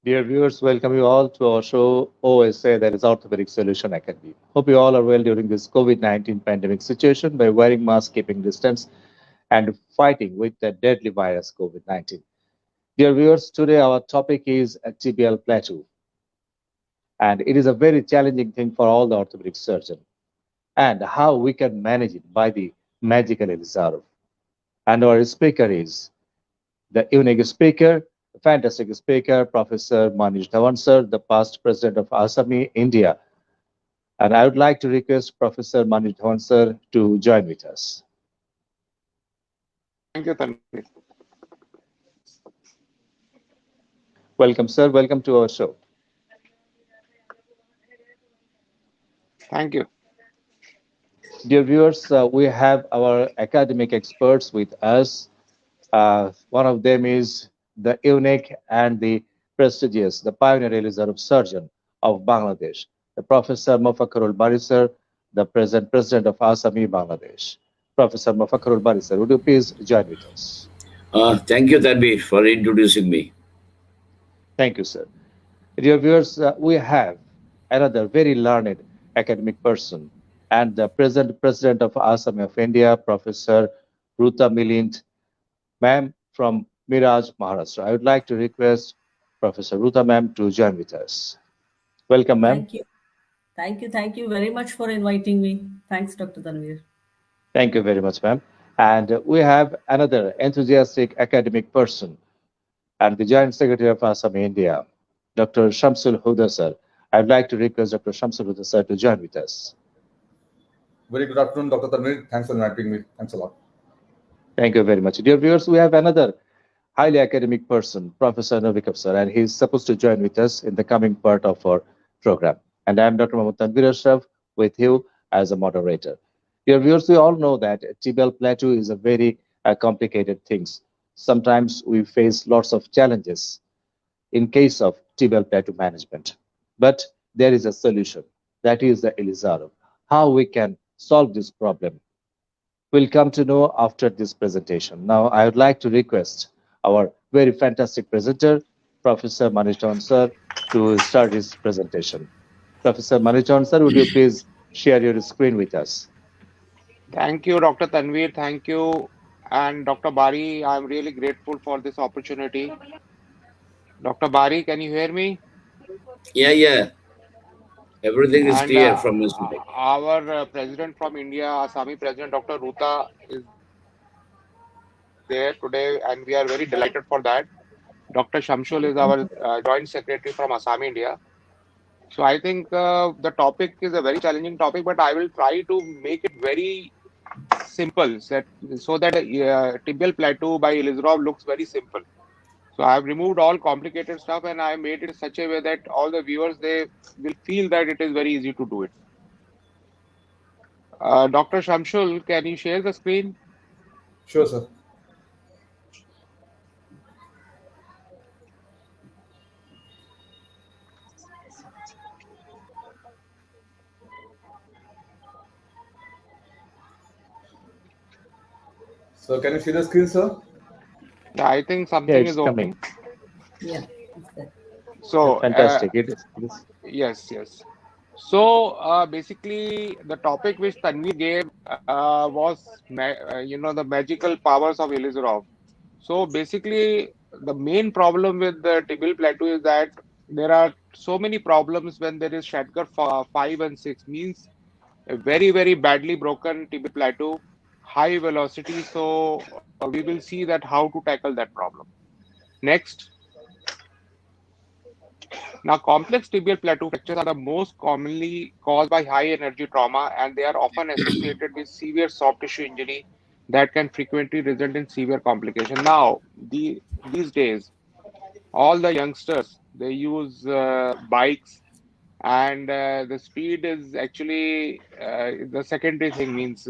Dear viewers, welcome you all to our show OSA, that is Orthopedic Solution Academy. Hope you all are well during this COVID-19 pandemic situation by wearing masks, keeping distance, and fighting with the deadly virus COVID-19. Dear viewers, today our topic is a TBL plateau, and it is a very challenging thing for all the orthopedic surgeon, and how we can manage it by the magical Elizarov. And our speaker is the unique speaker, fantastic speaker, Professor Manish Dhawan sir, the past president of ASAMI India. And I would like to request Professor Manish Dhawan sir to join with us. Thank you, Tanvi. Welcome, sir. Welcome to our show. Thank you. Dear viewers, we have our academic experts with us. One of them is the unique and the prestigious, the pioneer Elizarov surgeon of Bangladesh, the Professor Mofakarul Bari sir, the present president of ASAMI Bangladesh. Professor Mofakarul Bari sir, would you please join with us? Thank you, Tanvi, for introducing me. Thank you, sir. Dear viewers, we have another very learned academic person and the present president of ASAMI of India, Professor Ruta Milind, ma'am from Miraj, Maharashtra. I would like to request Professor Ruta ma'am to join with us. Welcome, ma'am. Thank you. Thank you. Thank you very much for inviting me. Thanks, Dr. Tanvir. Thank you very much, ma'am. And we have another enthusiastic academic person and the Joint Secretary of ASAMI India, Dr. Shamsul Huda sir. I would like to request Dr. Shamsul Huda sir to join with us. Very good afternoon, Dr. Tanvir. Thanks for inviting me. Thanks a lot. Thank you very much. Dear viewers, we have another highly academic person, Professor Novikov sir, and he's supposed to join with us in the coming part of our program. And I'm Dr. Mohammad Tanvir Ashraf with you as a moderator. Dear viewers, we all know that TBL plateau is a very complicated thing. Sometimes we face lots of challenges in case of TBL plateau management. But there is a solution. That is the Elizarov. How we can solve this problem, we'll come to know after this presentation. Now, I would like to request our very fantastic presenter, Professor Manish Dhawan sir, to start his presentation. Professor Manish Dhawan sir, would you please share your screen with us? Thank you, Dr. Tanvir. Thank you. And Dr. Bari, I'm really grateful for this opportunity. Dr. Bari, can you hear me? Yeah. Everything is And clear from my side. our president from India, Asami President Dr. Ruta, is there today, and we are very delighted for that. Dr. Shamsul is our Joint Secretary from Assam, India. So I think the topic is a very challenging topic, but I will try to make it very simple so that tibial plateau by Elizarov looks very simple. So I have removed all complicated stuff and I made it in such a way that all the viewers, they will feel that it is very easy to do it. Dr. Shamsul, can you share the screen? Sure, sir. So can you see the screen, sir? Yeah, I think Yeah, something it's is coming. opening. Yeah. It's there. So Fantastic. It is. yes. So basically, the topic which Tanvi gave was, the magical powers of Elizarov. So basically, the main problem with the tibial plateau is that there are so many problems when there is Shatker 5 and 6, means a very, very badly broken tibial plateau, high velocity. So we will see that how to tackle that problem. Next. Now, complex tibial plateau fractures are the most commonly caused by high energy trauma, and they are often associated with severe soft tissue injury that can frequently result in severe complication. Now, these days, all the youngsters, they use bikes, and the speed is actually the secondary thing, means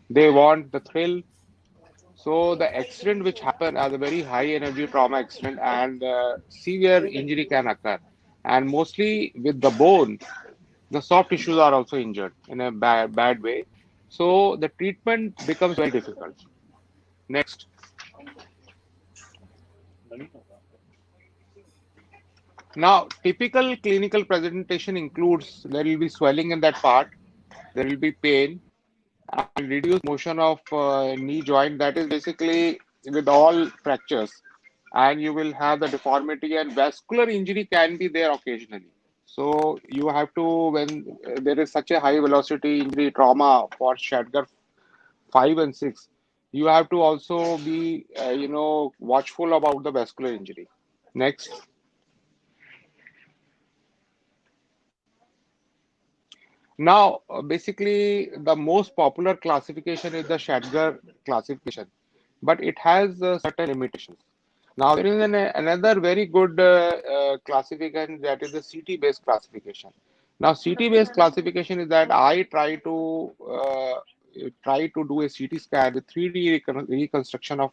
they want the thrill. So the accident which happen are the very high energy trauma accident, and severe injury can occur. And mostly with the bone, the soft tissues are also injured in a bad way. So the treatment becomes very difficult. Next. Now, typical clinical presentation includes there will be swelling in that part, there will be pain, and reduced motion of knee joint. That is basically with all fractures, and you will have the deformity and vascular injury can be there occasionally. So you have to, when there is such a high velocity injury trauma for Shatgar 5 and 6, you have to also be, watchful about the vascular injury. Next. Now, basically, the most popular classification is the Shatgar classification, but it has certain limitations. Now, there is another very good classification, that is the CT-based classification. Now, CT-based classification is that I try to do a CT scan with 3D reconstruction of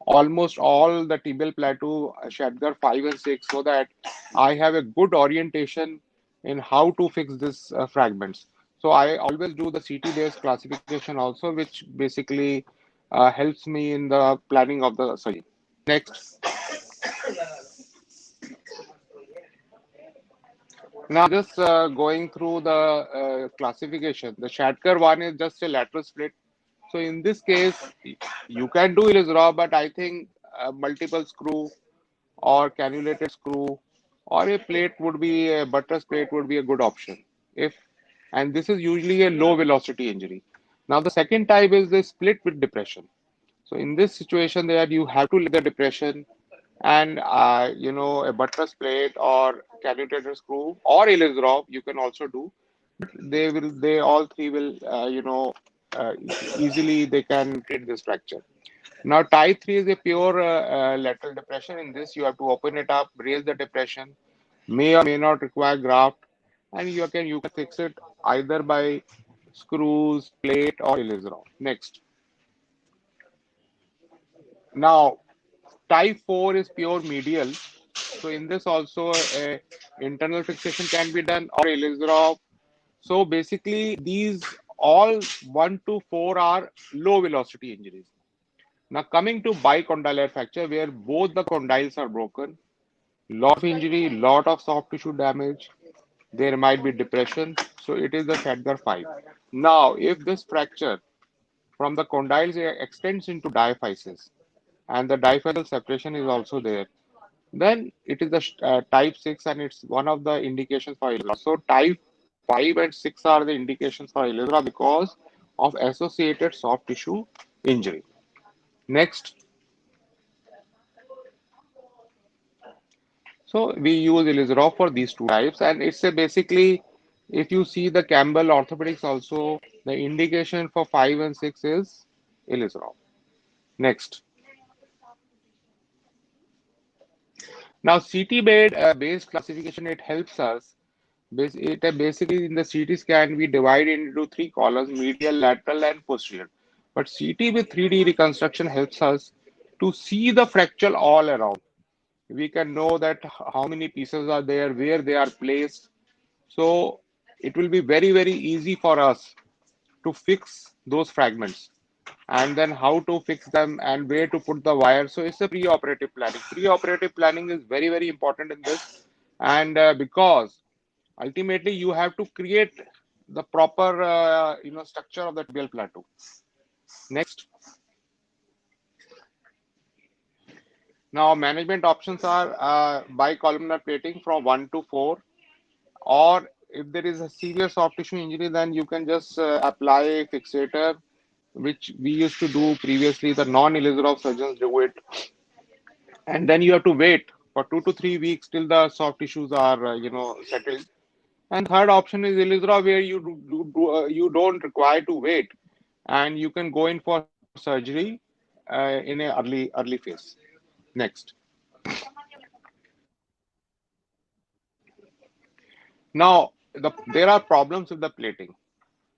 almost all the tibial plateau, Shatgar 5 and 6, so that I have a good orientation in how to fix this fragments. So I always do the CT-based classification also, which basically helps me in the planning of the surgery. Next. Now, just going through the classification, the Shatker one is just a lateral split. So in this case, you can do Ilizarov, but I think multiple screw or cannulated screw or a plate would be a buttress plate would be a good option. If and this is usually a low velocity injury. Now the second type is the split with depression. So in this situation, there you have to leave the depression and a buttress plate or cannulated screw or Ilizarov you can also do. They all three will uh, easily they can treat this fracture. Now, type 3 is a pure lateral depression. In this, you have to open it up, raise the depression, may or may not require graft, and you can fix it either by screws, plate, or Ilizarov. Next. Now, type 4 is pure medial. So in this also, internal fixation can be done or Ilizarov. So basically, these all 1 to 4 are low velocity injuries. Now coming to bicondylar fracture, where both the condyles are broken, lot of injury, lot of soft tissue damage, there might be depression. So it is the Shatgar 5. Now, if this fracture from the condyles extends into diaphysis and the diaphyseal separation is also there, then it is the type 6 and it's one of the indications for Ilizarov. So type 5 and 6 are the indications for Ilizarov because of associated soft tissue injury. Next. So we use Ilizarov for these two types, and it's a basically, if you see the Campbell orthopedics also, the indication for 5 and 6 is Ilizarov. Next. Now CT based classification, it helps us. Basically in the CT scan we divide into three columns: medial, lateral, and posterior. But CT with 3D reconstruction helps us to see the fracture all around. We can know that how many pieces are there, where they are placed. So it will be very, very easy for us to fix those fragments and then how to fix them and where to put the wire. So it's a pre-operative planning. Pre-operative planning is very, very important in this. And because ultimately you have to create the proper, structure of the tibial plateau. Next. Now management options are bicolumnar plating from 1 to 4, or if there is a severe soft tissue injury, then you can just apply a fixator, which we used to do previously. The non-Ilizarov surgeons do it, and then you have to wait for 2 to 3 weeks till the soft tissues are settled. And third option is Ilizarov, where you don't require to wait, and you can go in for surgery in a early phase. Next. Now, there are problems with the plating,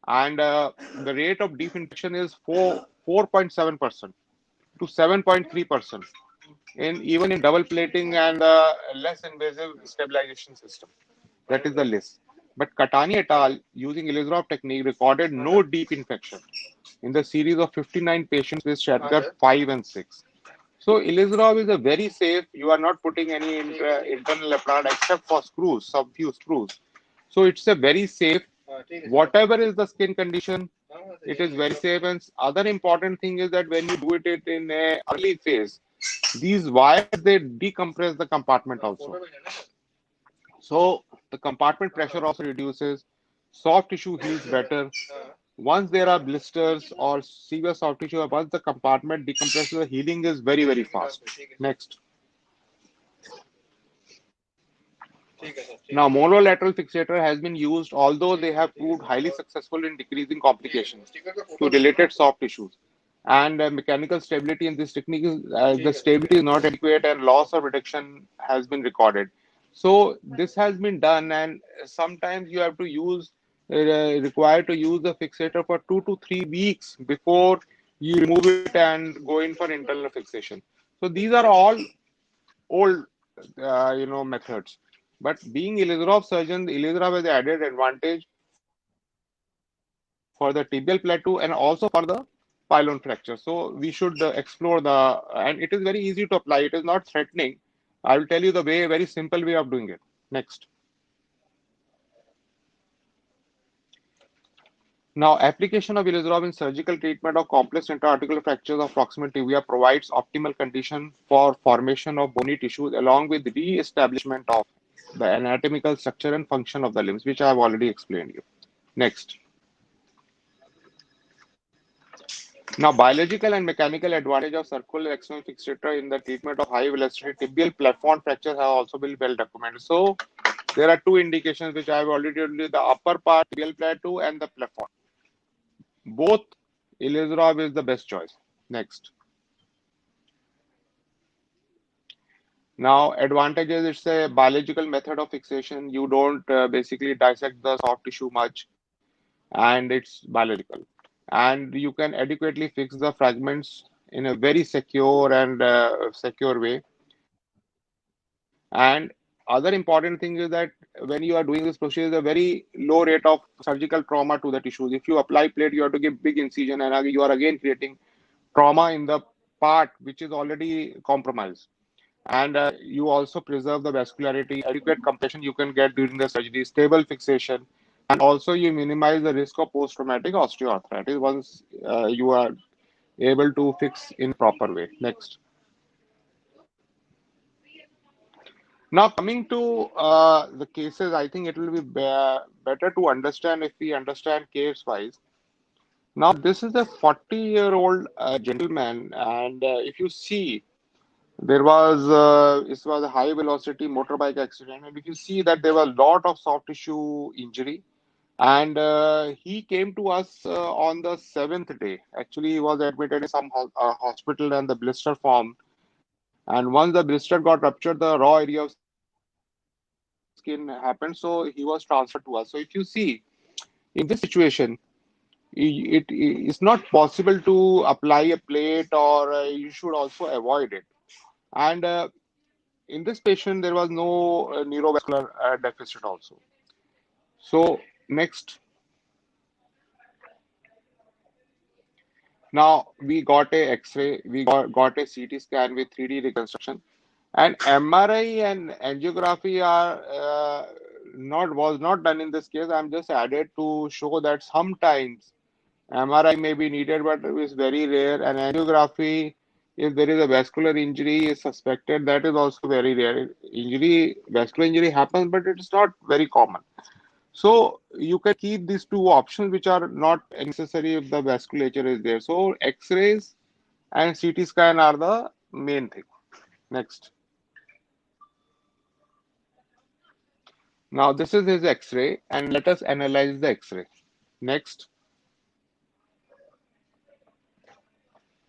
and the rate of deep infection is 4.7% to 7.3% even in double plating and less invasive stabilization system. That is the list. But Katani et al. Using Ilizarov technique recorded no deep infection in the series of 59 patients with Shatgar 5 and 6. So Ilizarov is a very safe. You are not putting any internal applied except for screws, some few screws. So it's a very safe. Whatever is the skin condition, it is very safe. And other important thing is that when you do it in a early phase, these wires they decompress the compartment also. So the compartment pressure also reduces. Soft tissue heals better. Once there are blisters or severe soft tissue, once the compartment decompresses, the healing is very, very fast. Next. Now, monolateral fixator has been used, although they have proved highly successful in decreasing complications to related soft tissues. And mechanical stability in this technique is the stability is not adequate and loss of reduction has been recorded. So this has been done, and sometimes you have to use required to use the fixator for 2 to 3 weeks before you remove it and go in for internal fixation. So these are all old, methods. But being Ilizarov surgeon, Ilizarov has added advantage for the tibial plateau and also for the pylon fracture. So we should explore and it is very easy to apply. It is not threatening. I will tell you the very simple way of doing it. Next. Now, application of Ilizarov in surgical treatment of complex interarticular fractures of proximal tibia provides optimal condition for formation of bony tissues along with re-establishment of the anatomical structure and function of the limbs, which I have already explained you. Next. Now, biological and mechanical advantage of circular external fixator in the treatment of high velocity tibial platform fractures have also been well documented. So, there are two indications which I have already told you: the upper part tibial plateau and the platform. Both Ilizarov is the best choice. Next. Now, advantages, it's a biological method of fixation. You don't basically dissect the soft tissue much, and it's biological. And you can adequately fix the fragments in a very secure and secure way. And other important thing is that when you are doing this procedure, a very low rate of surgical trauma to the tissues. If you apply plate, you have to give big incision, and you are again creating trauma in the part which is already compromised. And you also preserve the vascularity, adequate compression you can get during the surgery, stable fixation, and also you minimize the risk of post-traumatic osteoarthritis once you are able to fix in proper way. Next. Now coming to the cases, I think it will be better to understand if we understand case wise. Now this is a 40-year-old gentleman, and if you see, this was a high velocity motorbike accident, and if you see that there was a lot of soft tissue injury, and he came to us on the 7th day. Actually, he was admitted in some hospital, and the blister formed. And once the blister got ruptured, the raw area of skin happened, so he was transferred to us. So if you see in this situation, it is not possible to apply a plate, or you should also avoid it. And in this patient, there was no neurovascular deficit also. So next. Now we got a X-ray, we got a CT scan with 3D reconstruction, and MRI and angiography are was not done in this case. I'm just added to show that sometimes MRI may be needed, but it is very rare. And angiography, if there is a vascular injury is suspected, that is also very rare. Vascular injury happens, but it is not very common. So you can keep these two options, which are not necessary if the vasculature is there. So X-rays and CT scan are the main thing. Next. Now this is his X-ray, and let us analyze the X-ray. Next.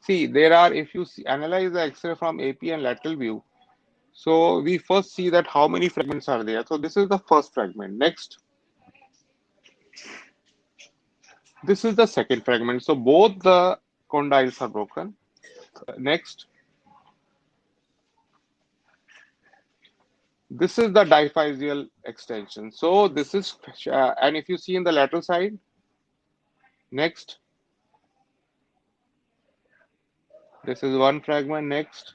See, if you analyze the X-ray from AP and lateral view, so we first see that how many fragments are there. So this is the first fragment. Next. This is the second fragment. So both the condyles are broken. Next. This is the diphyseal extension. So this is, and if you see in the lateral side, next. This is one fragment. Next.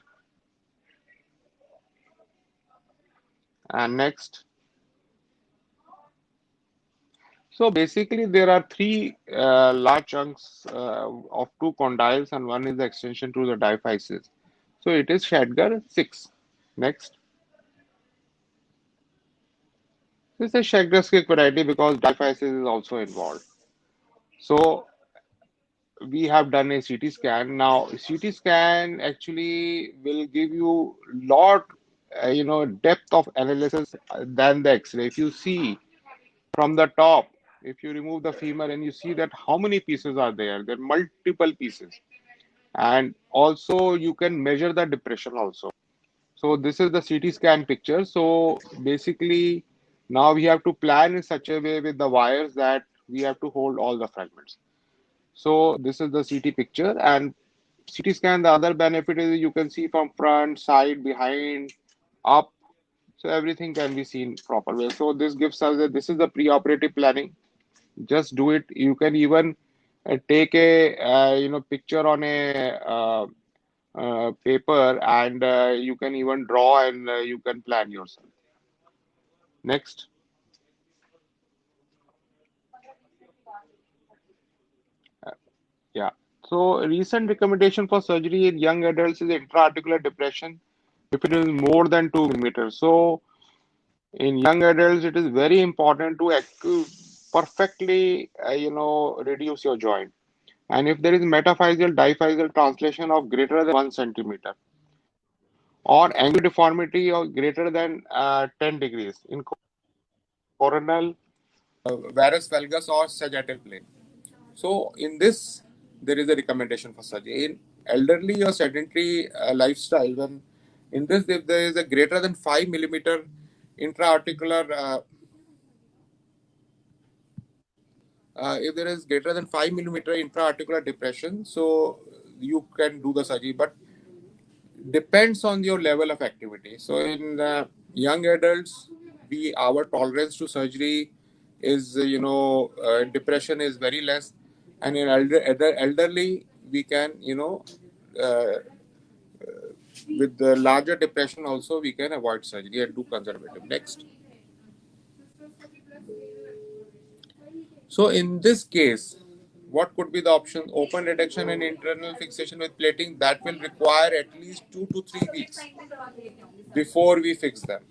And next. So basically, there are three large chunks of two condyles, and one is the extension to the diaphysis. So it is Shadgar 6. Next. This is Shadgar variety because diaphysis is also involved. So we have done a CT scan. Now, CT scan actually will give you lot, depth of analysis than the X-ray. If you see from the top, if you remove the femur and you see that how many pieces are there, there are multiple pieces. And also you can measure the depression also. So this is the CT scan picture. So basically now we have to plan in such a way with the wires that we have to hold all the fragments. So this is the CT picture, and CT scan, the other benefit is you can see from front, side, behind, up. So everything can be seen properly. So this gives us that this is the pre-operative planning. Just do it. You can even take a picture on a paper, and you can even draw, and you can plan yourself. Next. Yeah. So recent recommendation for surgery in young adults is intra-articular depression if it is more than 2 millimeters. So in young adults, it is very important to perfectly, reduce your joint. And if there is metaphyseal, diphyseal translation of greater than 1 centimeter, or angular deformity of greater than 10 degrees in coronal, varus valgus or sagittal plane. So in this, there is a recommendation for surgery. In elderly or sedentary lifestyle, when in this, if there is a greater than 5 millimeter intra-articular, if there is greater than 5 millimeter intra-articular depression, so you can do the surgery, but depends on your level of activity. So in young adults, our tolerance to surgery is depression is very less, and in elderly we can uh, with the larger depression also we can avoid surgery and do conservative. Next. So in this case, what could be the option? Open reduction and internal fixation with plating, that will require at least 2 to 3 weeks before we fix them.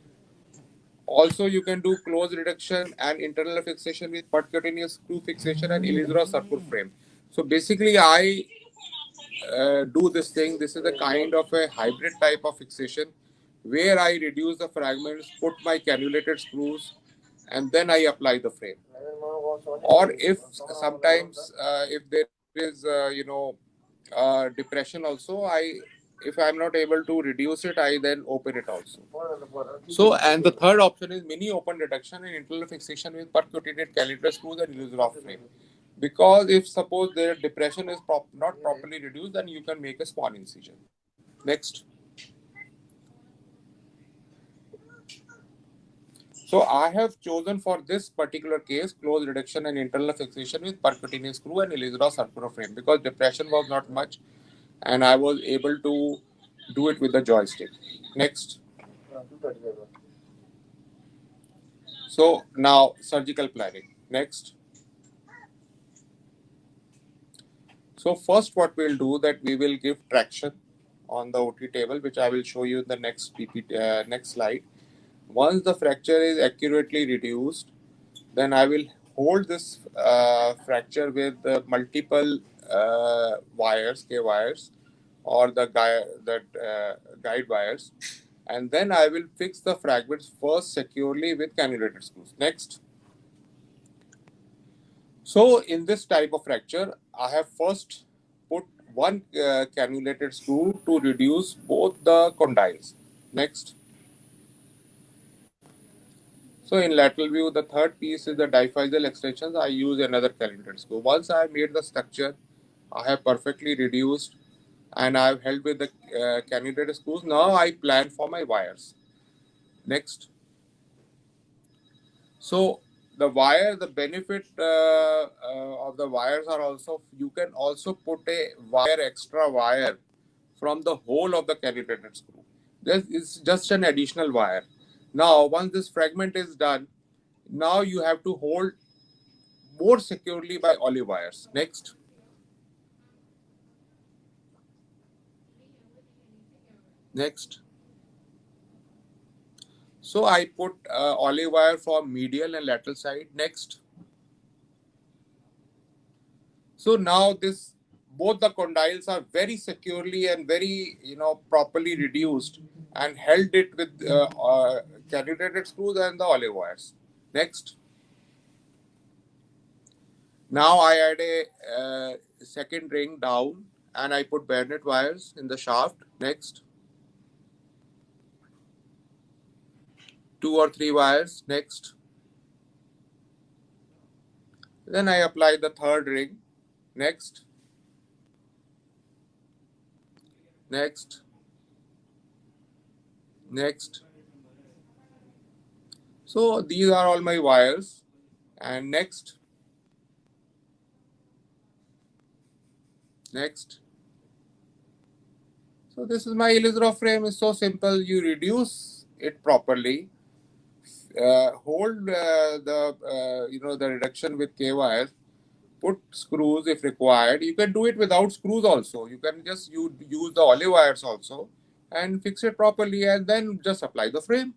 Also, you can do close reduction and internal fixation with percutaneous screw fixation and Ilizarov circle frame. So basically, I do this thing. This is a kind of a hybrid type of fixation where I reduce the fragments, put my cannulated screws, and then I apply the frame. Or if sometimes if there is depression also, if I'm not able to reduce it, I then open it also. So, and the third option is mini open reduction and internal fixation with percutaneous cannulated screws and Ilizarov frame. Because if suppose their depression is not properly reduced, then you can make a small incision. Next. So I have chosen for this particular case close reduction and internal fixation with percutaneous screw and Ilizarov circular frame because depression was not much, and I was able to do it with the joystick. Next. So now surgical planning. Next. So first what we'll do that we will give traction on the OT table, which I will show you in the next next slide. Once the fracture is accurately reduced, then I will hold this fracture with multiple wires, K wires, or the guide wires, and then I will fix the fragments first securely with cannulated screws. Next. So in this type of fracture, I have first put one cannulated screw to reduce both the condyles. Next. So in lateral view, the third piece is the diaphyseal extensions. I use another cannulated screw. Once I have made the structure, I have perfectly reduced and I have held with the cannulated screws. Now I plan for my wires. Next. So the wire, the benefit of the wires are also, you can also put a extra wire from the whole of the cannulated screw. This is just an additional wire. Now, once this fragment is done, now you have to hold more securely by olive wires. Next. Next. So I put olive wire for medial and lateral side. Next. So now this, both the condyles are very securely and very, properly reduced and held it with calibrated screws and the olive wires. Next. Now I add a second ring down and I put bayonet wires in the shaft. Next. 2 or 3 wires. Next. Then I apply the third ring. Next. Next. Next. So these are all my wires. And next. Next. So this is my Ilizarov frame. It's so simple. You reduce it properly. Hold the reduction with K wires. Put screws if required. You can do it without screws also. You can just use the olive wires also and fix it properly, and then just apply the frame.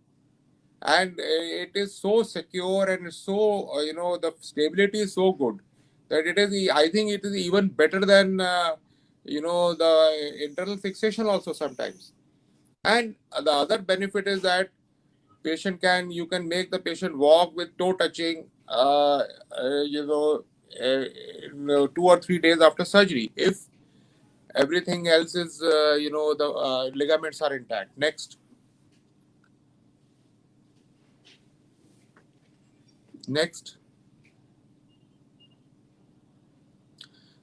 And it is so secure and so the stability is so good that it is. I think it is even better than the internal fixation also sometimes. And the other benefit is that you can make the patient walk with toe touching, 2 or 3 days after surgery if everything else is, the ligaments are intact. Next. Next.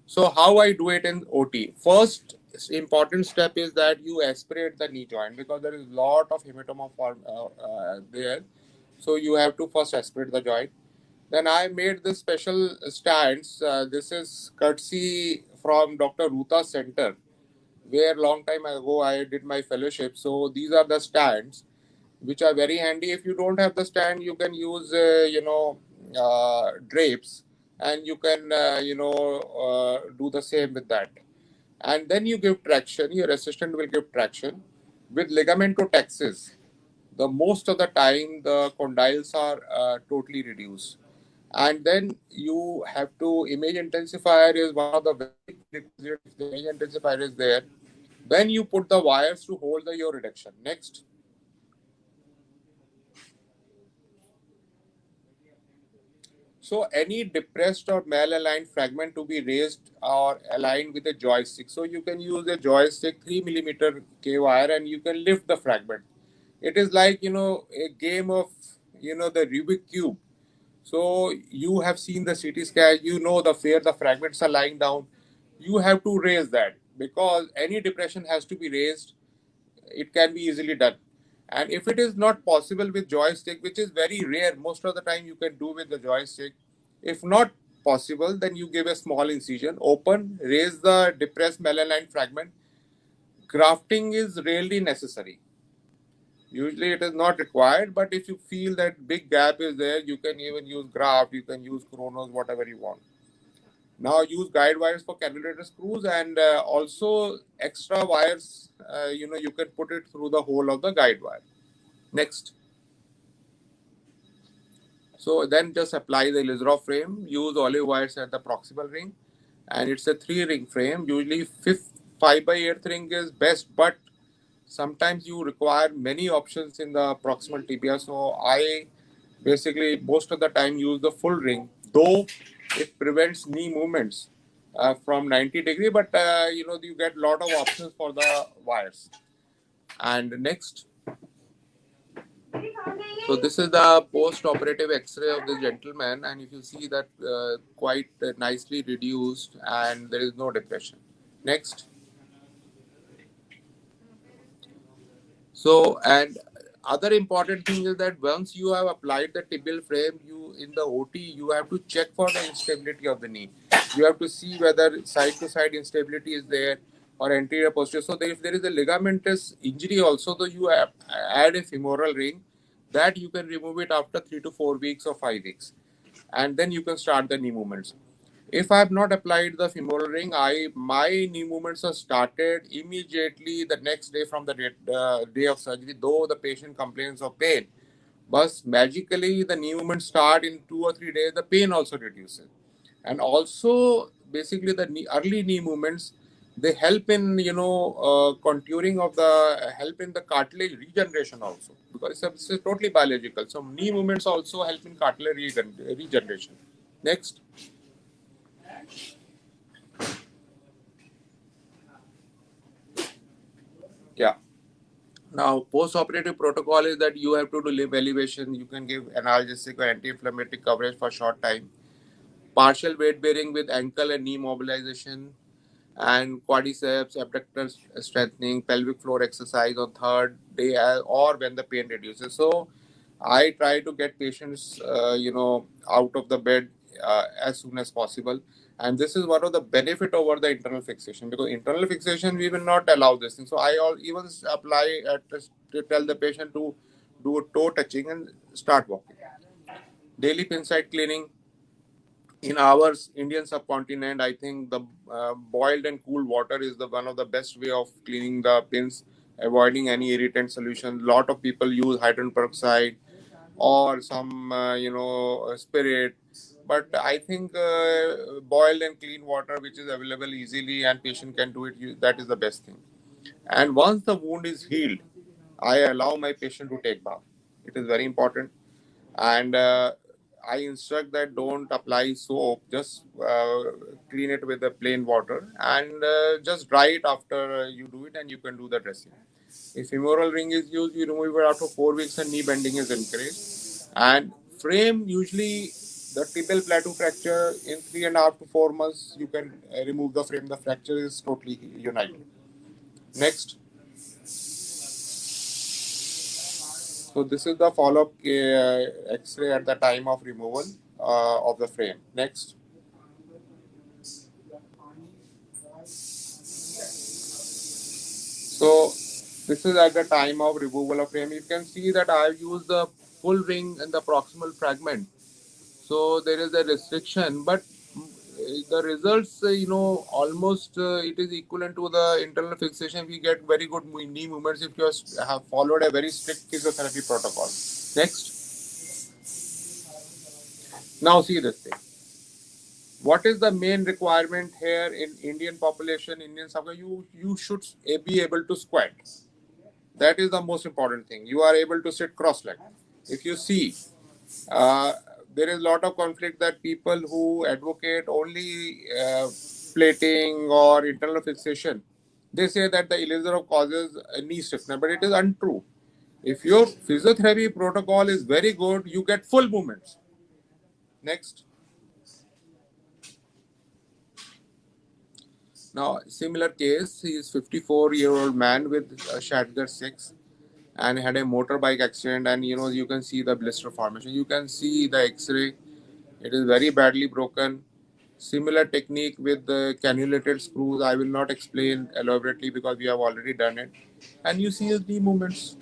So how I do it in OT? First important step is that you aspirate the knee joint because there is a lot of hematoma there. So you have to first aspirate the joint. Then I made this special stands. This is courtesy from Dr. Ruta Center, where long time ago I did my fellowship. So these are the stands, which are very handy. If you don't have the stand, you can use drapes, and you can do the same with that. And then you give traction. Your assistant will give traction with ligamentotaxis. The most of the time the condyles are totally reduced. And then you have to, image intensifier is one of the very prerequisites. If the image intensifier is there, then you put the wires to hold the yaw reduction. Next. So any depressed or malaligned fragment to be raised or aligned with a joystick. So you can use a joystick 3 millimeter K wire and you can lift the fragment. It is like, a game of, the Rubik cube. So you have seen the CT scan, the fragments are lying down. You have to raise that because any depression has to be raised. It can be easily done. And if it is not possible with joystick, which is very rare, most of the time you can do with the joystick. If not possible, then you give a small incision, open, raise the depressed malaligned fragment. Grafting is rarely necessary. Usually it is not required, but if you feel that big gap is there, you can even use graft, you can use chronos, whatever you want. Now use guide wires for calibrated screws, and also extra wires, you can put it through the hole of the guide wire. Next. So then just apply the Ilizarov frame, use olive wires at the proximal ring, and it's a 3-ring frame. Usually 5/8 ring is best, but sometimes you require many options in the proximal tibia. So I basically most of the time use the full ring, though it prevents knee movements from 90 degree, but you get a lot of options for the wires. And next. So this is the post-operative X-ray of this gentleman, and if you see that quite nicely reduced and there is no depression. Next. So, and other important thing is that once you have applied the tibial frame, in the OT, you have to check for the instability of the knee. You have to see whether side-to-side instability is there or anterior posterior. So if there is a ligamentous injury also, though you add a femoral ring, that you can remove it after 3 to 4 weeks or 5 weeks, and then you can start the knee movements. If I have not applied the femoral ring, my knee movements are started immediately the next day from the day of surgery, though the patient complains of pain. But magically, the knee movements start in 2 or 3 days, the pain also reduces. And also, basically, the early knee movements, they help in, contouring of help in the cartilage regeneration also, because it's totally biological. So knee movements also help in cartilage regeneration. Next. Yeah. Now, post-operative protocol is that you have to do limb elevation. You can give analgesic or anti-inflammatory coverage for a short time. Partial weight bearing with ankle and knee mobilization, and quadriceps, abductor strengthening, pelvic floor exercise on third day or when the pain reduces. So, I try to get patients, out of the bed as soon as possible. And this is one of the benefit over the internal fixation, because internal fixation we will not allow this thing. So I even apply to tell the patient to do a toe touching and start walking. Daily pin site cleaning. In our Indian subcontinent, I think the boiled and cool water is the one of the best way of cleaning the pins, avoiding any irritant solution. Lot of people use hydrogen peroxide or some spirit, but I think boiled and clean water, which is available easily and patient can do it, that is the best thing. And once the wound is healed, I allow my patient to take bath. It is very important. And I instruct that don't apply soap, just clean it with the plain water, and just dry it after you do it, and you can do the dressing. If femoral ring is used, you remove it after 4 weeks, and knee bending is encouraged. And frame, usually the tibial plateau fracture in 3.5 to 4 months, you can remove the frame. The fracture is totally united. Next. So this is the follow-up X-ray at the time of removal of the frame. Next. So this is at the time of removal of frame. You can see that I have used the full ring and the proximal fragment. So there is a restriction, but the results, almost it is equivalent to the internal fixation. We get very good knee movements if you have followed a very strict physiotherapy protocol. Next. Now see this thing. What is the main requirement here in Indian population, Indian subcontinent? You should be able to squat. That is the most important thing. You are able to sit cross-legged. If you see, there is a lot of conflict that people who advocate only plating or internal fixation, they say that the elixir causes a knee stiffness, but it is untrue. If your physiotherapy protocol is very good, you get full movements. Next. Now, similar case, he is 54-year-old man with Shatgar 6 and had a motorbike accident, and you can see the blister formation. You can see the X-ray. It is very badly broken. Similar technique with the cannulated screws. I will not explain elaborately because we have already done it. And you see the movements.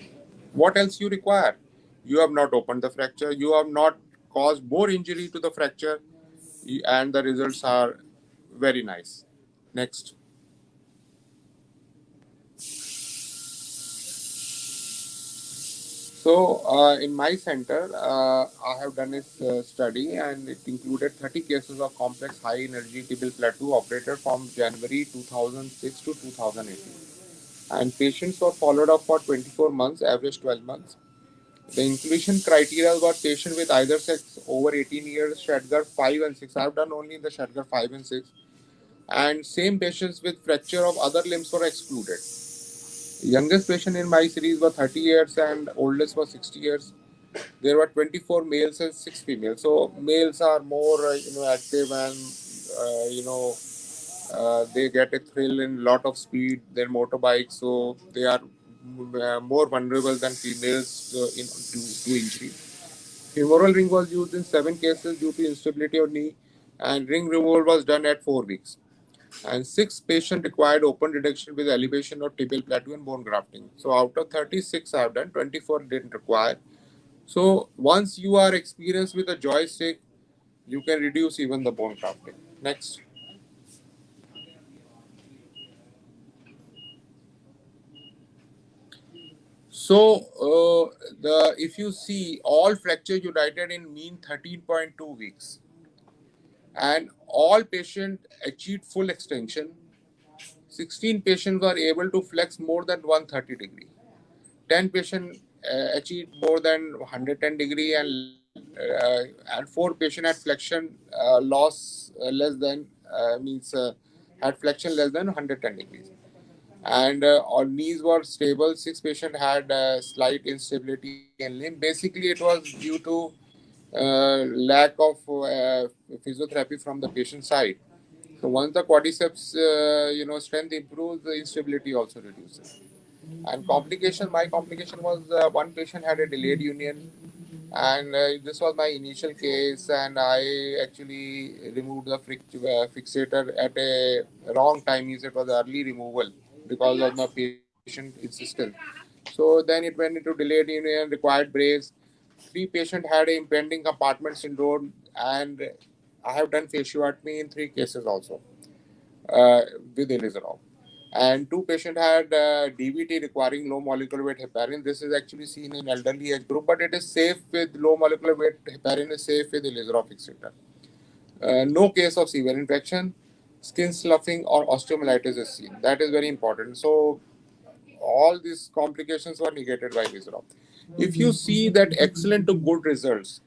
What else you require? You have not opened the fracture. You have not caused more injury to the fracture, and the results are very nice. Next. So, in my center, I have done a study, and it included 30 cases of complex high energy tibial plateau operated from January 2006 to 2018. And patients were followed up for 24 months, average 12 months. The inclusion criteria were patient with either sex over 18 years, Shatgar 5 and 6. I have done only the Shatgar 5 and 6. And same patients with fracture of other limbs were excluded. Youngest patient in my series was 30 years and oldest was 60 years. There were 24 males and 6 females. So males are more active, and they get a thrill in lot of speed. Their motorbikes, so they are more vulnerable than females to injury. Femoral ring was used in 7 cases due to instability of knee, and ring removal was done at 4 weeks. And 6 patients required open reduction with elevation of tibial plateau and bone grafting. So out of 36 I have done, 24 didn't require. So once you are experienced with a joystick, you can reduce even the bone grafting. Next. So if you see all fracture united in mean 13.2 weeks, and all patients achieved full extension. 16 patients were able to flex more than 130 degree. 10 patients achieved more than 110 degree, and 4 patients had flexion loss less than had flexion less than 110 degrees. And our knees were stable. 6 patients had slight instability in limb. Basically, it was due to lack of physiotherapy from the patient side. So once the quadriceps strength improves, the instability also reduces. And my complication was one patient had a delayed union, and this was my initial case, and I actually removed the fixator at a wrong time. Means it was early removal because of my patient insistence. So then it went into delayed union, required brace. 3 patients had a impending compartment syndrome, and I have done fasciotomy in 3 cases also with elizarov. And 2 patients had DVT requiring low molecular weight heparin. This is actually seen in elderly age group, but it is safe with low molecular weight heparin is safe with elizarov fixator. No case of severe infection, skin sloughing or osteomyelitis is seen. That is very important. So all these complications were negated by elizarov. If you see that excellent to good results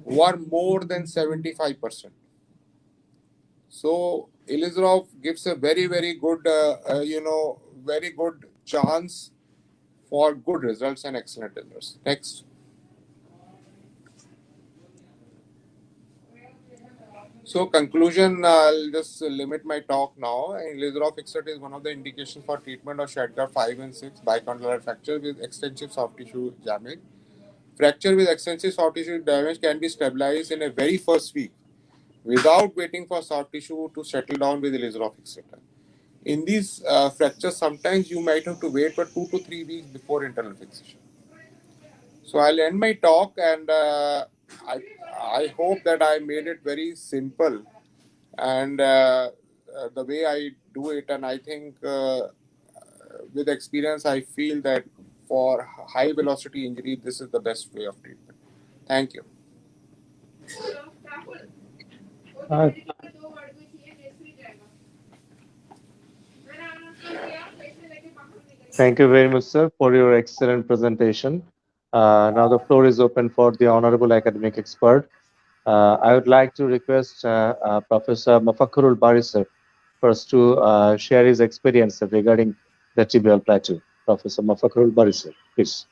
were more than 75%. So elizarov gives a very, very good, very good chance for good results and excellent results. Next. So conclusion, I'll just limit my talk now. Elizarov fixator is one of the indications for treatment of Shedgar 5 and 6 bicondylar fracture with extensive soft tissue damage. Fracture with extensive soft tissue damage can be stabilized in a very first week without waiting for soft tissue to settle down with elizarov fixator. In these fractures, sometimes you might have to wait for 2 to 3 weeks before internal fixation. So I'll end my talk, and I hope that I made it very simple, and the way I do it, and I think with experience, I feel that for high velocity injury, this is the best way of treatment. Thank you. Uh, Thank you very much, sir, for your excellent presentation. Now the floor is open for the honorable academic expert. I would like to request Professor Mafakhrul Bari, sir, first to share his experience regarding the tibial plateau. Professor Mafakhrul Bari, sir, please.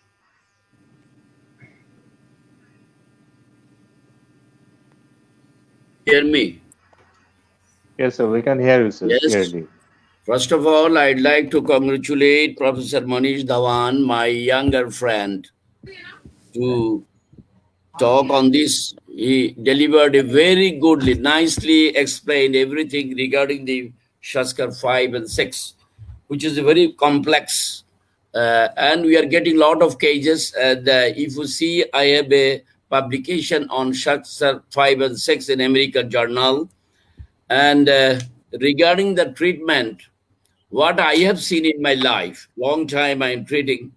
Hear me? Yes, sir, we can hear you, sir, Yes. clearly. First of all, I'd like to congratulate Professor Manish Dhawan, my younger friend, to talk on this. He delivered a very goodly, nicely explained everything regarding the Shaskar 5 and 6, which is a very complex. And we are getting a lot of cases. And if you see, I have a publication on Shaskar 5 and 6 in American Journal. And regarding the treatment, what I have seen in my life, long time I am treating,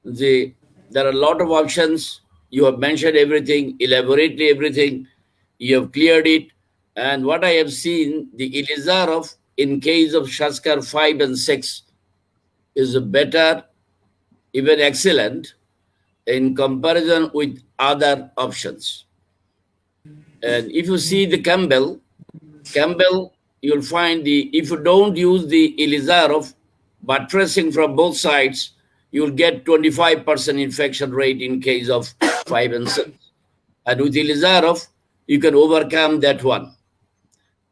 there are a lot of options. You have mentioned everything, elaborately everything. You have cleared it. And what I have seen, the elizarov in case of Shaskar 5 and 6 is better, even excellent, in comparison with other options. And if you see the Campbell, you'll find if you don't use the elizarov, buttressing from both sides, you'll get 25% infection rate in case of 5 and 6. And with elizarov, you can overcome that one.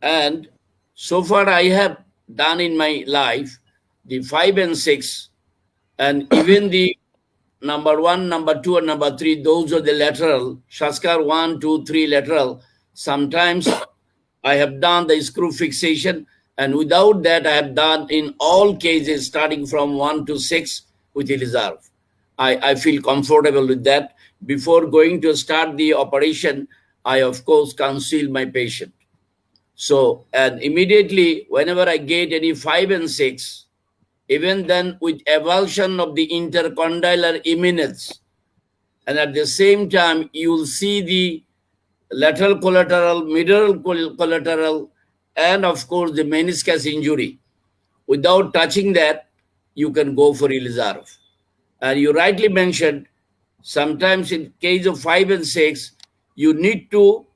And so far I have done in my life the 5 and 6, and even the number 1, number 2, and number 3, those are the lateral, Shaskar 1, 2, 3 lateral. Sometimes I have done the screw fixation, and without that, I have done in all cases starting from 1 to 6 with elizarov. I feel comfortable with that before going to start the operation, I of course counsel my patient. So, and immediately whenever I get any 5 and 6, even then with avulsion of the intercondylar eminence, and at the same time you will see the lateral collateral, middle collateral, and of course the meniscus injury. Without touching that, you can go for Ilizarov. And you rightly mentioned, sometimes in case of 5 and 6, you need to,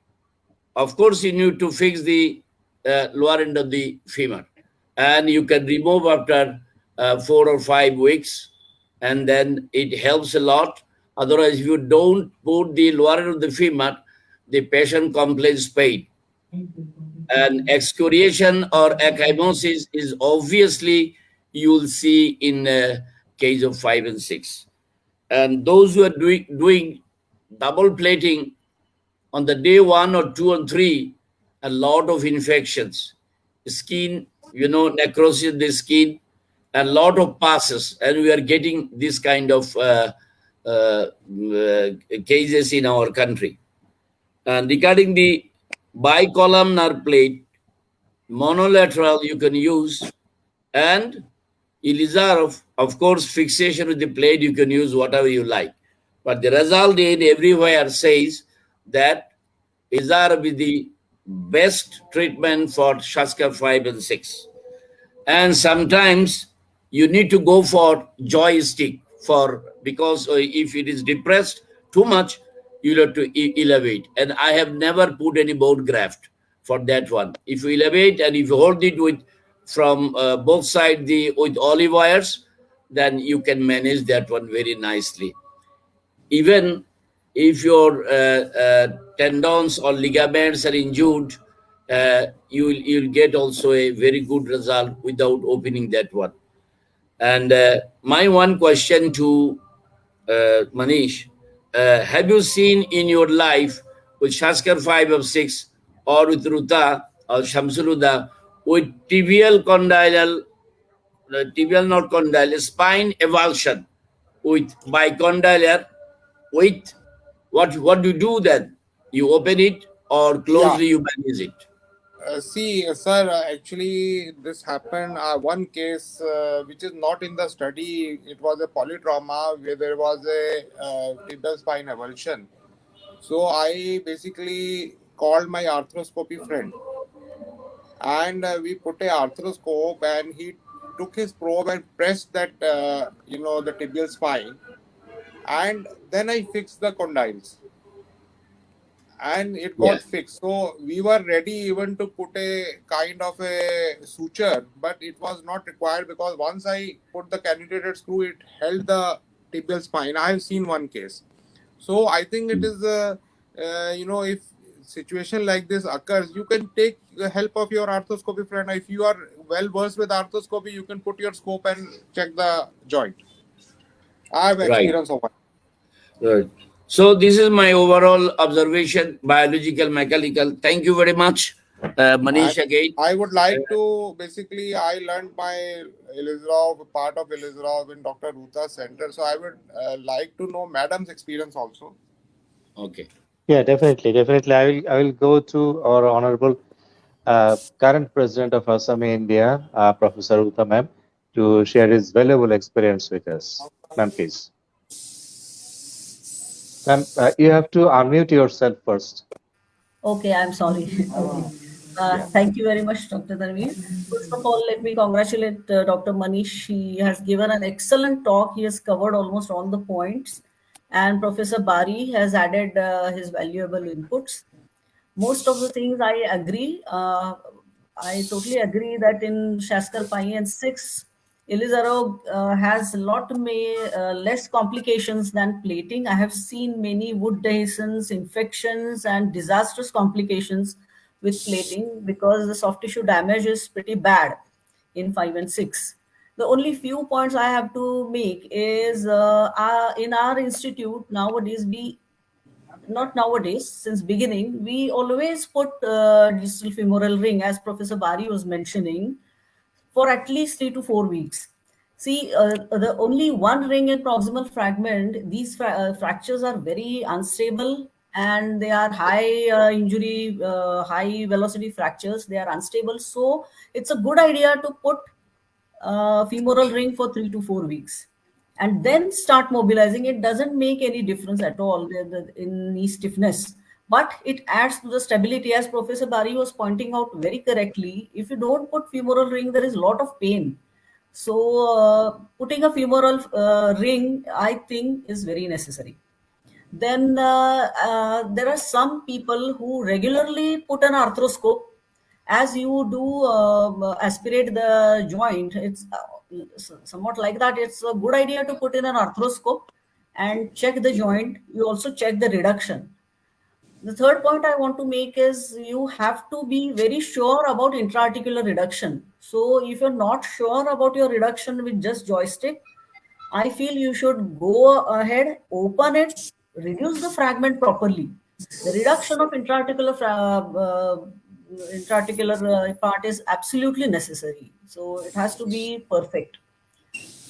of course, you need to fix the lower end of the femur. And you can remove after 4 or 5 weeks, and then it helps a lot. Otherwise, if you don't put the lower end of the femur, the patient complains pain. And excoriation or ecchymosis is obviously you'll see in case of 5 and 6. And those who are doing double plating on the day 1 or 2 and 3, a lot of infections, skin, necrosis of the skin, a lot of passes, and we are getting this kind of cases in our country. And regarding the bicolumnar plate, monolateral you can use, and Ilizarov, of course, fixation with the plate, you can use whatever you like. But the result in everywhere says that Ilizarov is the best treatment for Shaskar 5 and 6. And sometimes you need to go for joystick because if it is depressed too much, you'll have to elevate. And I have never put any bone graft for that one. If you elevate and if you hold it with from both sides with olive wires, then you can manage that one very nicely. Even if your tendons or ligaments are injured, you'll get also a very good result without opening that one. And my one question to Manish, have you seen in your life with Shaskar 5 of 6 or with Ruta or Shamsuluda with tibial condyle, tibial not condyle, spine avulsion with bicondylar, with what do you do then? You open it or closely you manage it? See, sir, actually, this happened. One case which is not in the study, it was a polytrauma where there was a tibial spine avulsion. So I basically called my arthroscopy friend, and we put a arthroscope, and he took his probe and pressed that the tibial spine, and then I fixed the condyles. And it got fixed. So we were ready even to put a kind of a suture, but it was not required because once I put the cannulated screw, it held the tibial spine. I have seen one case. So I think it is, if situation like this occurs, you can take the help of your arthroscopy friend. If you are well versed with arthroscopy, you can put your scope and check the joint. I have experience of it. Right. So this is my overall observation, biological, mechanical. Thank you very much, Manish, again. I would like to, basically, I learned my Ilizarov, part of Ilizarov in Dr. Ruta Center. So I would like to know Madam's experience also. Okay. Yeah, definitely. I will go to our honorable current president of Asami India, Professor Ruta ma'am, to share his valuable experience with us. Ma'am, please. Ma'am, you have to unmute yourself first. Okay, I'm sorry. Thank you very much, Dr. Tanvir. First of all, let me congratulate Dr. Manish. He has given an excellent talk. He has covered almost all the points. And Professor Bari has added his valuable inputs. Most of the things I agree. I totally agree that in Shaskar 5 and 6, Ilizarov has a lot less complications than plating. I have seen many wound dehiscence, infections, and disastrous complications with plating because the soft tissue damage is pretty bad in 5 and 6. The only few points I have to make is in our institute nowadays, since beginning, we always put distal femoral ring, as Professor Bari was mentioning, for at least 3 to 4 weeks. See, the only one ring in proximal fragment, these fractures are very unstable and they are high injury, high velocity fractures. They are unstable. So it's a good idea to put femoral ring for 3 to 4 weeks and then start mobilizing. It doesn't make any difference at all in knee stiffness, but it adds to the stability. As Professor Bari was pointing out very correctly, if you don't put femoral ring, there is a lot of pain. So putting a femoral ring, I think, is very necessary. Then there are some people who regularly put an arthroscope as you do aspirate the joint. It's somewhat like that. It's a good idea to put in an arthroscope and check the joint. You also check the reduction. The third point I want to make is you have to be very sure about intra-articular reduction. So if you're not sure about your reduction with just joystick, I feel you should go ahead, open it, reduce the fragment properly. The reduction of intra-articular part is absolutely necessary. So it has to be perfect.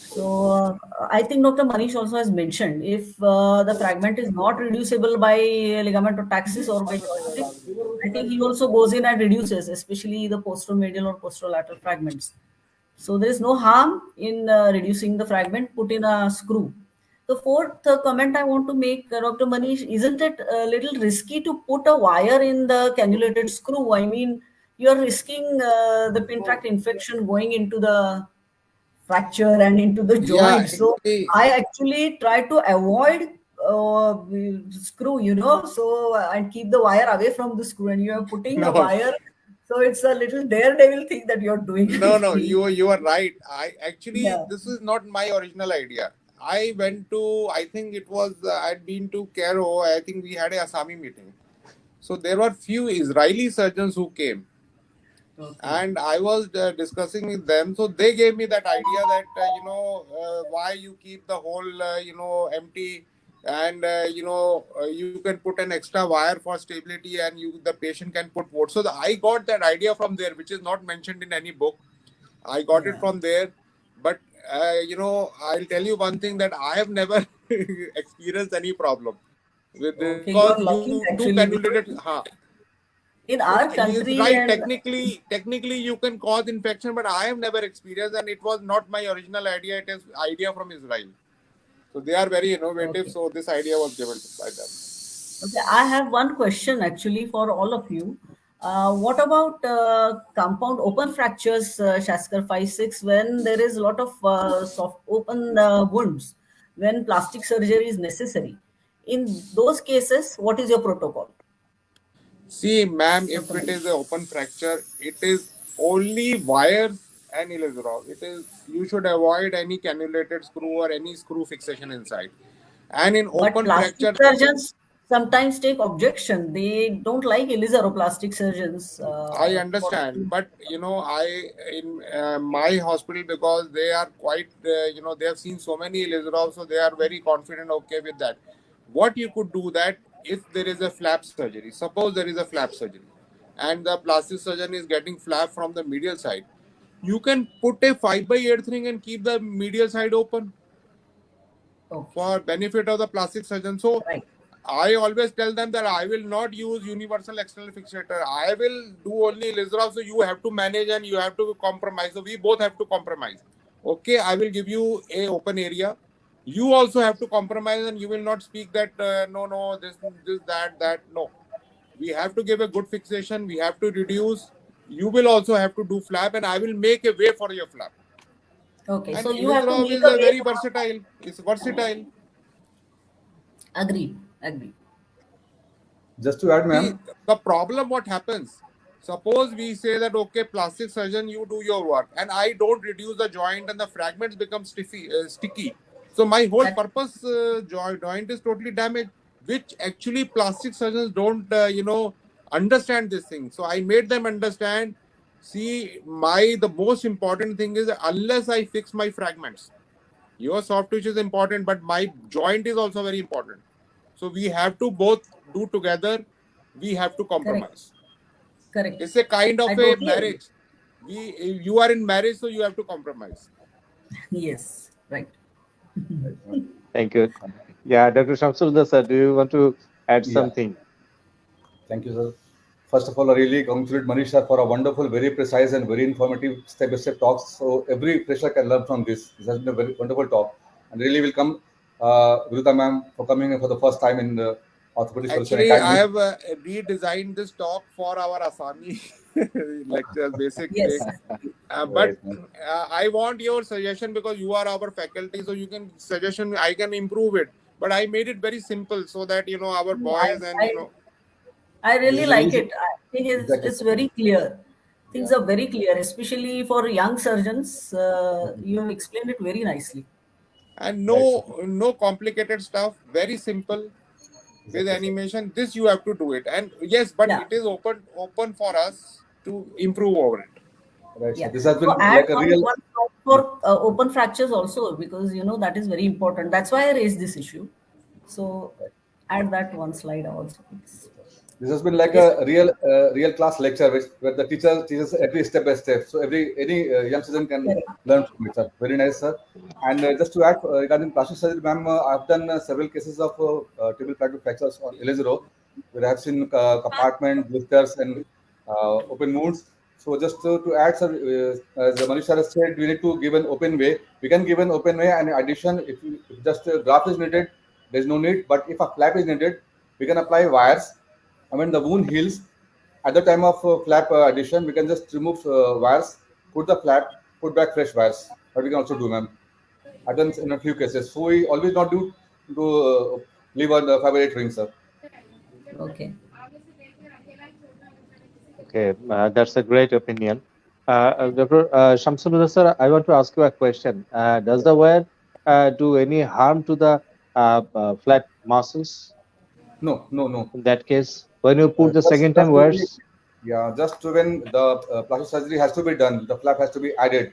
So I think Dr. Manish also has mentioned if the fragment is not reducible by ligamentotaxis or by joystick, I think he also goes in and reduces, especially the posteromedial or posterolateral fragments. So there is no harm in reducing the fragment, put in a screw. The fourth comment I want to make, Dr. Manish, isn't it a little risky to put a wire in the cannulated screw? I mean, you're risking the pin tract infection going into the fracture and into the Yeah, joint. So actually, I actually try to avoid screw, so and keep the wire away from the screw. And you are putting a no, wire, so it's a little daredevil thing that you're doing. I no, feel. you are right. I actually Yeah. this is not my original idea. I went to, I think it was I'd been to Cairo. I think we had a Asami meeting. So there were few Israeli surgeons who came, Okay. and I was discussing with them. So they gave me that idea that why you keep the hole empty, and you can put an extra wire for stability, and the patient can put what. So I got that idea from there, which is not mentioned in any book. I got it Yeah. from there, but I'll tell you one thing that I have never experienced any problem with this Okay, because you're lucky you do actually because cannulated. in So our he's country right. and Technically, you can cause infection, but I have never experienced, and it was not my original idea. It is idea from Israel. So they are very innovative. okay. So this idea was given by them. Okay, I have one question actually for all of you. What about compound open fractures, Shaskar 5-6, when there is a lot of soft open wounds, when plastic surgery is necessary? In those cases, what is your protocol, See, ma'am, Dr. if it is Manish? an open fracture, it is only wires and Ilizarov. It is you should avoid any cannulated screw or any screw fixation inside. And in But open plastic fracture, surgeons sometimes take objection. They don't like Elizaroplastic surgeons. I For understand, but I in my hospital because they are quite they have seen so many Lizarov, so they are very confident. Okay with that. What you could do that if there is a flap surgery. Suppose there is a flap surgery, and the plastic surgeon is getting flap from the medial side. You can put a 5/8 ring and keep the medial side open okay, for benefit of the plastic surgeon. So right. I always tell them that I will not use universal external fixator. I will do only Lizarov. So you have to manage and you have to compromise. So we both have to compromise. Okay, I will give you a open area. You also have to compromise, and you will not speak that no this that no. We have to give a good fixation. We have to reduce. You will also have to do flap, and I will make a way for your flap. Okay, And so you have to Lizarov make is a a way very for versatile. It's versatile. agree, agree. Just to add, See, ma'am, the problem what happens? Suppose we say that okay, plastic surgeon, you do your work, and I don't reduce the joint, and the fragments become sticky. So my whole That purpose joint is totally damaged, which actually plastic surgeons don't understand this thing. So I made them understand. See, the most important thing is unless I fix my fragments, your soft tissue is important, but my joint is also very important. So we have to both do together. We have to correct, compromise. correct. It's a kind I of a totally agree. marriage. You are in marriage, so you have to compromise. Yes, right. Thank you. Yeah, Dr. Shamsulda sir, do you want to add Yeah. something? Thank you, sir. First of all, I really congratulate Manish sir for a wonderful, very precise and very informative step-by-step talks. So every fresher can learn from this. This has been a very wonderful talk. And really welcome Viruta ma'am for coming in for the first time in the Orthopedic Solution Actually, I Academy. have redesigned this talk for our Asami lecture, basically. Yes. But Right, ma'am. I want your suggestion because you are our faculty, so you can suggestion. I can improve it, but I made it very simple so that our boys and I This really is like really it. I think exactly. it's very clear. Things Yeah. are very clear, especially for young surgeons. You have explained it very nicely. and Right, sir. no complicated stuff. Very simple with Exactly, sir. animation. This you have to do it, and yes, but Yeah, it is open for us to improve over it. Right, sir. yeah. This has So been add like a one, real. one point for open fractures also, because that is very important. That's why I raised this issue. So add that one slide also, please. This has been like Yes. a real class lecture where the teacher teaches every step by step. So any young student can Correct. learn from it, sir. Very nice, sir. And just to add regarding plastic surgery, ma'am, I've done several cases of tibia plastic fractures on L0, where I've seen compartment, blisters, and open wounds. So just to add, sir, as Manish sir has said, we need to give an open way. We can give an open way, and in addition, if just a graft is needed, there's no need. But if a flap is needed, we can apply wires. And when the wound heals, at the time of flap addition, we can just remove wires, put the flap, put back fresh wires. That we can also do, ma'am. I've done in a few cases. So we always not do leave on the fabric ring, sir. Okay. Okay, that's a great opinion. Dr. Shamsulullah sir, I want to ask you a question. Does the wire do any harm to the flat muscles No, no, no. in that case? When you put the second time Just wires? yeah, just when the plastic surgery has to be done, the flap has to be added.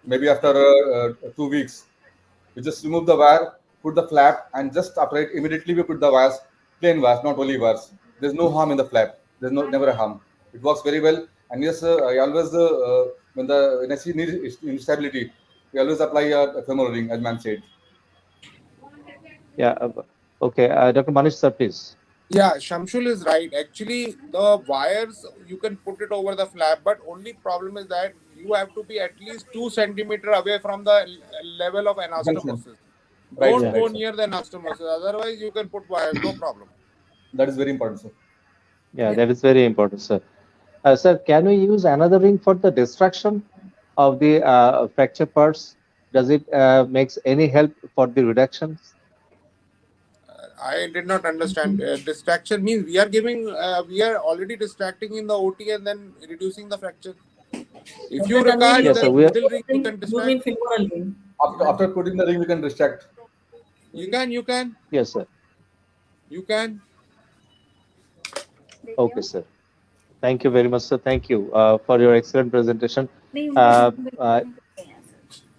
Maybe after 2 weeks, we just remove the wire, put the flap, and just after it, immediately we put the wires, plain wires, not only wires. There's no harm in the flap. There's never a harm. It works very well. And yes, I always when I see need instability, we always apply a femoral ring, as ma'am said. Yeah. Okay, Dr. Manish sir, please. Yeah, Shamshul is right. Actually, the wires you can put it over the flap, but only problem is that you have to be at least 2 centimeter away from the level of Junction. anastomosis. Right, Don't sir, Yeah. go right, sir. near the anastomosis. Otherwise, you can put wires, no problem. That is very important, sir. Yeah, that is very important, sir. Sir, can we use another ring for the destruction of the fracture parts? Does it makes any help for the reductions? I did not understand. Distraction means we are already distracting in the OT and then reducing the fracture. If you Dr. Tanvir, require Yes, sir. the We are, middle ring, you can you distract. mean femoral ring? After putting the ring, we can distract. You can. yes, sir. Okay, sir. Thank you very much, sir. Thank you for your excellent presentation.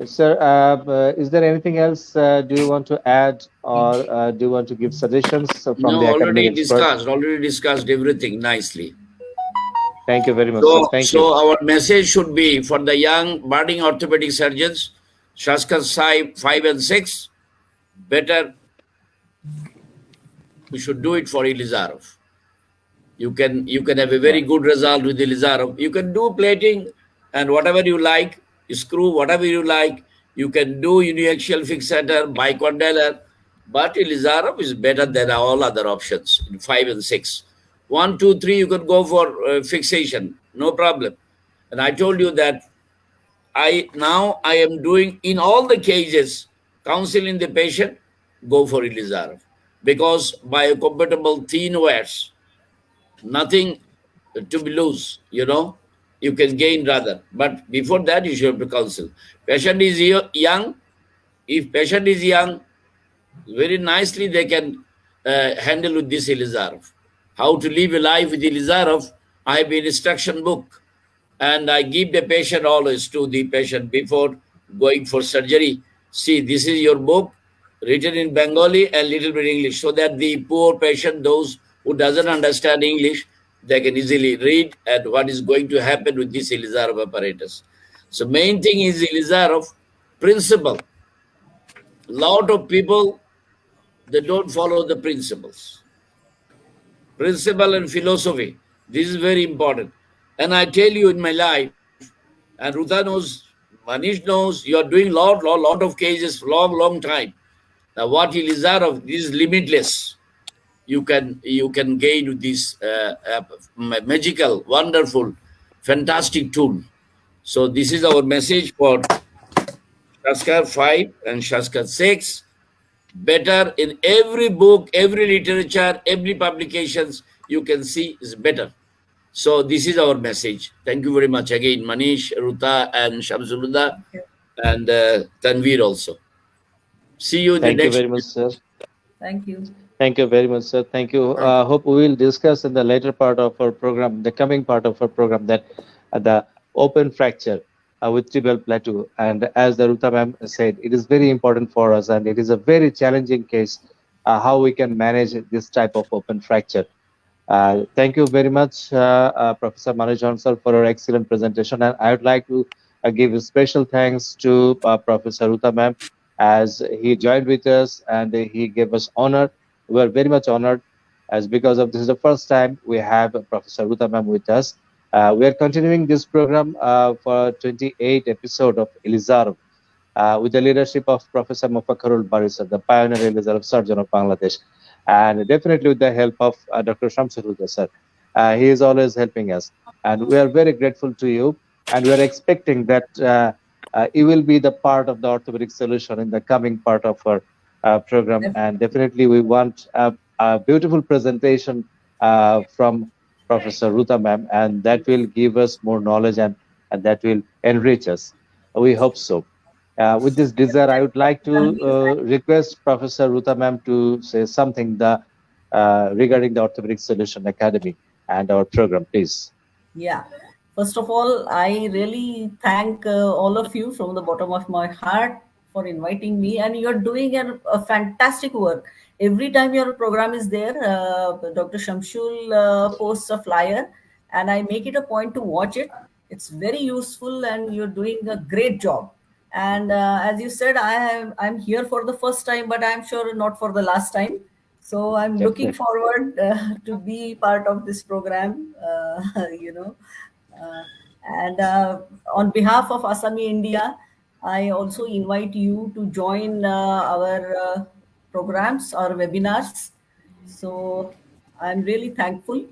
Sir, is there anything else do you want to add, or do you want to give suggestions from No, the academic expert? already discussed everything nicely. Thank you very much, sir. So, Thank you. our message should be for the young budding orthopedic surgeons, Shaskar 5 and 6, better we should do it for Elizarov. You can have a very good result with Elizarov. You can do plating and whatever you like, screw whatever you like. You can do uniaxial fixator, bicondylar, but Elizarov is better than all other options in 5 and 6. 1, 2, 3, you can go for fixation, no problem. And I told you that I am doing in all the cases, counseling the patient, go for Elizarov. Because biocompatible thin wires, nothing to be lose, you can gain rather. But before that, you should have to counsel. Patient is young. If patient is young, very nicely they can handle with this Elizarov. How to live a life with Elizarov, I have an instruction book. And I give the patient always to the patient before going for surgery. See, this is your book written in Bengali and little bit English, so that the poor patient, those who doesn't understand English, they can easily read and what is going to happen with this Elizarov apparatus. So main thing is Elizarov principle. Lot of people, they don't follow the principles. Principle and philosophy. This is very important. And I tell you in my life, and Ruta knows, Manish knows, you are doing lot of cases, long time. Now what Elizarov, this is limitless. You can gain this magical, wonderful, fantastic tool. So this is our message for Shaskar 5 and Shaskar 6. Better in every book, every literature, every publications, you can see is better. So this is our message. Thank you very much again, Manish, Ruta, and Shamsulullah, and Tanveer also. See you in the Thank you next. very much, sir. Thank you. Thank you very much, sir. Thank you. Hope we will discuss in the later part of our program, the coming part of our program, that the open fracture with tibial plateau. And as the Ruta ma'am said, it is very important for us, and it is a very challenging case how we can manage this type of open fracture. Thank you very much, Professor Manish Dhawan, for your excellent presentation. And I would like to give a special thanks to Professor Ruta ma'am, as he joined with us and he gave us honor. We are very much honored, as because of this is the first time we have Professor Ruta ma'am with us. We are continuing this program for 28 episode of Elizarov with the leadership of Professor Mofakharul Barisar, the pioneer Elizarov surgeon of Bangladesh, and definitely with the help of Dr. Shamsulullah sir. He is always helping us, and we are very grateful to you, and we are expecting that it will be the part of the orthopedic solution in the coming part of our program. And definitely we want a beautiful presentation from Professor Ruta ma'am, and that will give us more knowledge and that will enrich us. We hope so. With this desire, I would like to request Professor Ruta ma'am to say something regarding the Orthopedic Solution Academy and our program, please. Yeah. First of all, I really thank all of you from the bottom of my heart for inviting me, and you're doing a fantastic work. Every time your program is there, Dr. Shamsul posts a flyer, and I make it a point to watch it. It's very useful, and you're doing a great job. And as you said, I'm here for the first time, but I'm sure not for the last time. So I'm looking forward to be part of this program, and on behalf of Asami India, I also invite you to join our programs or webinars. So I'm really thankful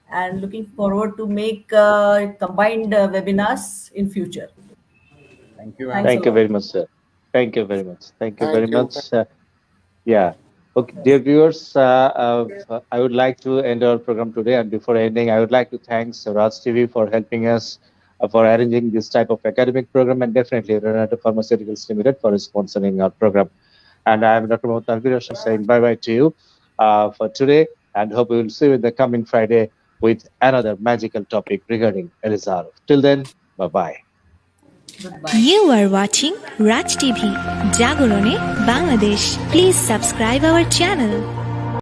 and looking forward to make combined webinars in future. Thank you. Thank you very much, sir. Thank you very much. Thank you very much. Yeah. Okay, dear viewers, I would like to end our program today. And before ending, I would like to thank Raj TV for helping us for arranging this type of academic program, and definitely Renato Pharmaceuticals Limited for sponsoring our program. And I am Dr. Tanveer saying bye-bye to you for today, and hope we will see you in the coming Friday with another magical topic regarding Elizarov. Till then, bye-bye. Goodbye. You are watching Raj TV, Jagorone, Bangladesh. Please subscribe our channel.